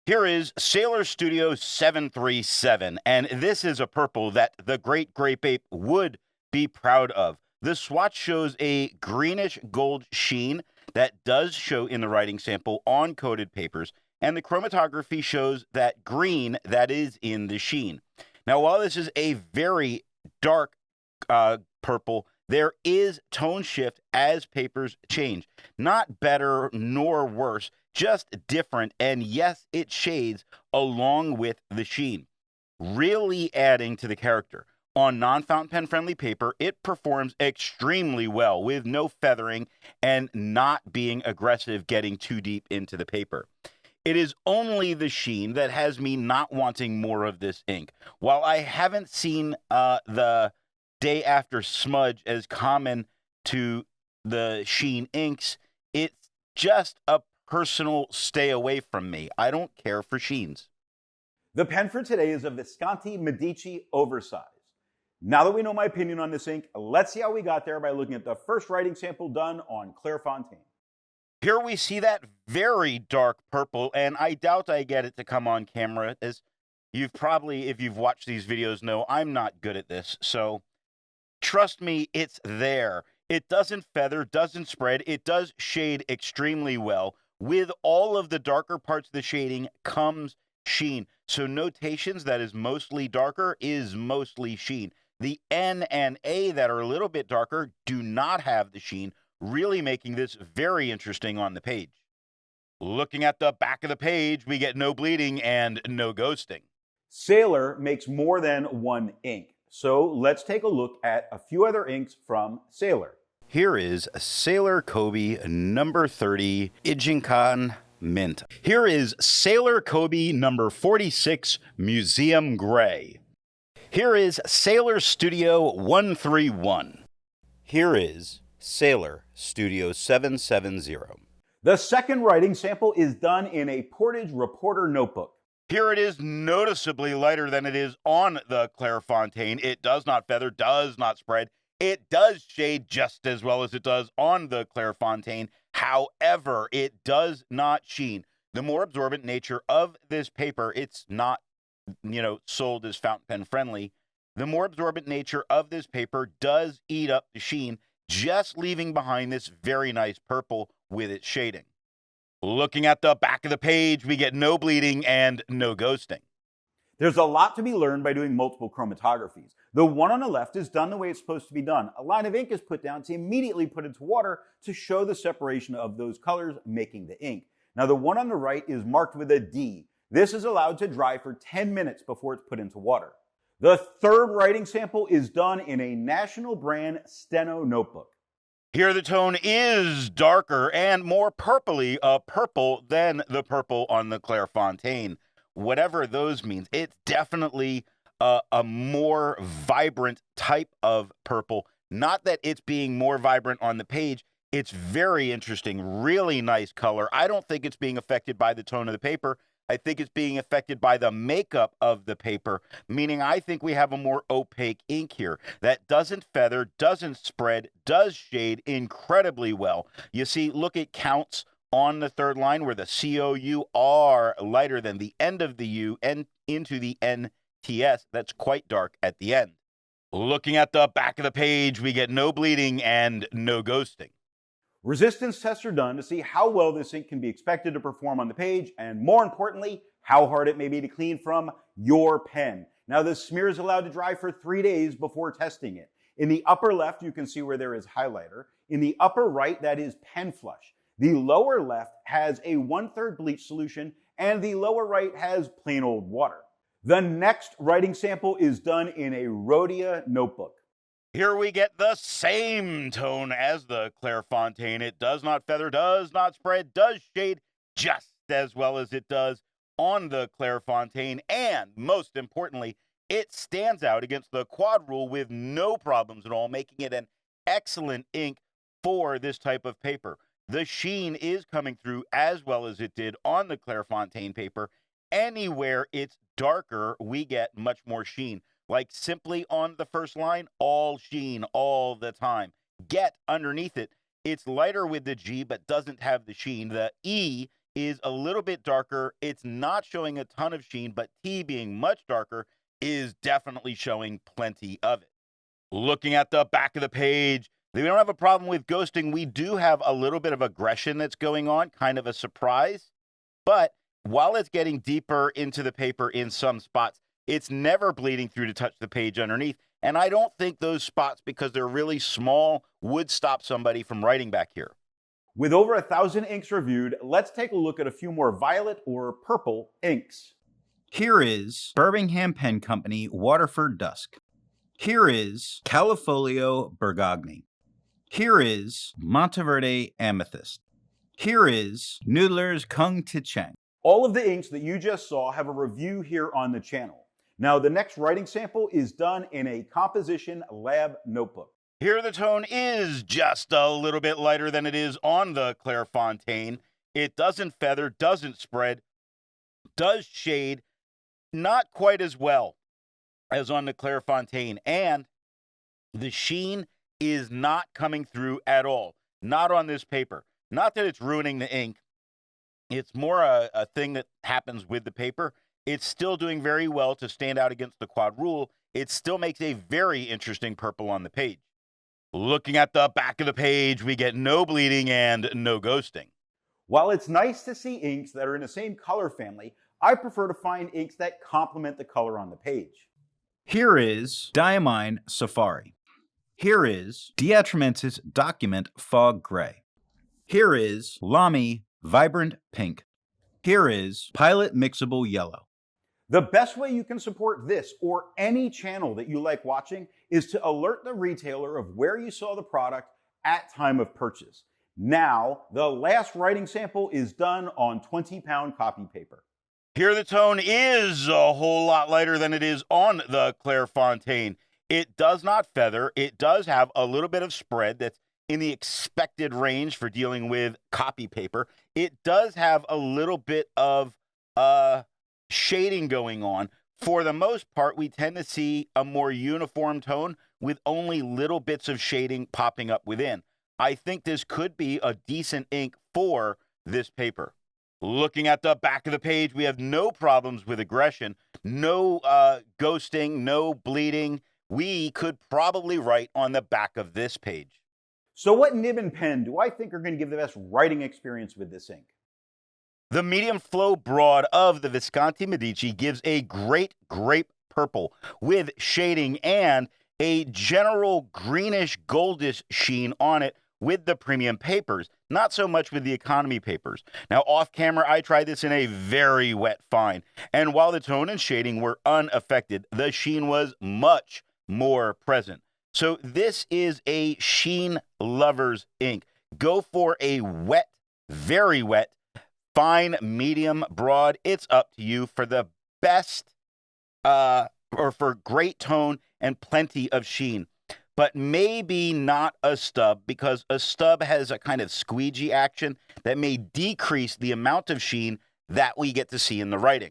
Here is Sailor Studio 737, and this is a purple that the great Grape Ape would be proud of. The swatch shows a greenish gold sheen that does show in the writing sample on coated papers, and the chromatography shows that green that is in the sheen. Now, while this is a very dark purple, there is tone shift as papers change. Not better nor worse, just different, and yes, it shades along with the sheen, really adding to the character. On non-fountain pen friendly paper, it performs extremely well with no feathering and not being aggressive getting too deep into the paper. It is only the sheen that has me not wanting more of this ink. While I haven't seen the day after smudge as common to the sheen inks, it's just a personal stay away from me. I don't care for sheens. The pen for today is a Visconti Medici Oversize. Now that we know my opinion on this ink, let's see how we got there by looking at the first writing sample done on Clairfontaine. Here we see that very dark purple, and I doubt I get it to come on camera, as you've probably, if you've watched these videos, know I'm not good at this, so trust me, it's there. It doesn't feather, doesn't spread, it does shade extremely well. With all of the darker parts of the shading comes sheen. So notations that is mostly darker is mostly sheen. The N and A that are a little bit darker do not have the sheen, really making this very interesting on the page. Looking at the back of the page, we get no bleeding and no ghosting. Sailor makes more than one ink. So let's take a look at a few other inks from Sailor. Here is Sailor Kobe number 30 Ijinkan Mint. Here is Sailor Kobe number 46 Museum Gray. Here is Sailor Studio 131. Here is Sailor Studio 770. The second writing sample is done in a Portage Reporter notebook. Here it is noticeably lighter than it is on the Clairfontaine. It does not feather, does not spread. It does shade just as well as it does on the Clairfontaine. However, it does not sheen. The more absorbent nature of this paper, it's not, sold as fountain pen friendly. The more absorbent nature of this paper does eat up the sheen, just leaving behind this very nice purple with its shading. Looking at the back of the page, we get no bleeding and no ghosting. There's a lot to be learned by doing multiple chromatographies. The one on the left is done the way it's supposed to be done. A line of ink is put down to immediately put into water to show the separation of those colors, making the ink. Now the one on the right is marked with a D. This is allowed to dry for 10 minutes before it's put into water. The third writing sample is done in a national brand Steno notebook. Here the tone is darker and more purpley purple than the purple on the Clairfontaine. Whatever those means, it's definitely a more vibrant type of purple. Not that it's being more vibrant on the page. It's very interesting, really nice color. I don't think it's being affected by the tone of the paper. I think it's being affected by the makeup of the paper, meaning I think we have a more opaque ink here that doesn't feather, doesn't spread, does shade incredibly well. You see, look at counts on the third line where the COU are lighter than the end of the U and into the NTS. That's quite dark at the end. Looking at the back of the page, we get no bleeding and no ghosting. Resistance tests are done to see how well this ink can be expected to perform on the page, and more importantly, how hard it may be to clean from your pen. Now, the smear is allowed to dry for 3 days before testing it. In the upper left, you can see where there is highlighter. In the upper right, that is pen flush. The lower left has a 1/3 bleach solution, and the lower right has plain old water. The next writing sample is done in a Rhodia notebook. Here we get the same tone as the Clairfontaine. It does not feather, does not spread, does shade just as well as it does on the Clairfontaine. And most importantly, it stands out against the quad rule with no problems at all, making it an excellent ink for this type of paper. The sheen is coming through as well as it did on the Clairfontaine paper. Anywhere it's darker, we get much more sheen. Like simply on the first line, all sheen all the time. Get underneath it, it's lighter with the G but doesn't have the sheen. The E is a little bit darker. It's not showing a ton of sheen, but T, being much darker, is definitely showing plenty of it. Looking at the back of the page, we don't have a problem with ghosting. We do have a little bit of aggression that's going on, kind of a surprise. But while it's getting deeper into the paper in some spots, it's never bleeding through to touch the page underneath. And I don't think those spots, because they're really small, would stop somebody from writing back here. With over 1,000 inks reviewed, let's take a look at a few more violet or purple inks. Here is Birmingham Pen Company Waterford Dusk. Here is Califolio Bergogni. Here is Monteverde Amethyst. Here is Noodler's Kung Ticheng. All of the inks that you just saw have a review here on the channel. Now, the next writing sample is done in a composition lab notebook. Here the tone is just a little bit lighter than it is on the Clairfontaine. It doesn't feather, doesn't spread, does shade, not quite as well as on the Clairfontaine, and the sheen is not coming through at all. Not on this paper. Not that it's ruining the ink. It's more a thing that happens with the paper. It's still doing very well to stand out against the quad rule. It still makes a very interesting purple on the page. Looking at the back of the page, we get no bleeding and no ghosting. While it's nice to see inks that are in the same color family, I prefer to find inks that complement the color on the page. Here is Diamine Safari. Here is Diatramentis Document Fog Gray. Here is Lamy Vibrant Pink. Here is Pilot Mixable Yellow. The best way you can support this or any channel that you like watching is to alert the retailer of where you saw the product at time of purchase. Now, the last writing sample is done on 20-pound copy paper. Here the tone is a whole lot lighter than it is on the Clairfontaine. It does not feather. It does have a little bit of spread that's in the expected range for dealing with copy paper. It does have a little bit of shading going on. For the most part, we tend to see a more uniform tone with only little bits of shading popping up within. I think this could be a decent ink for this paper. Looking at the back of the page, we have no problems with aggression, no ghosting, no bleeding. We could probably write on the back of this page. So what nib and pen do I think are going to give the best writing experience with this ink? The medium flow broad of the Visconti Medici gives a great grape purple with shading and a general greenish goldish sheen on it with the premium papers, not so much with the economy papers. Now, off camera, I tried this in a very wet fine, and while the tone and shading were unaffected, the sheen was much more present. So this is a sheen lover's ink. Go for a wet, very wet, fine, medium, broad. It's up to you for the best or for great tone and plenty of sheen. But maybe not a stub, because a stub has a kind of squeegee action that may decrease the amount of sheen that we get to see in the writing.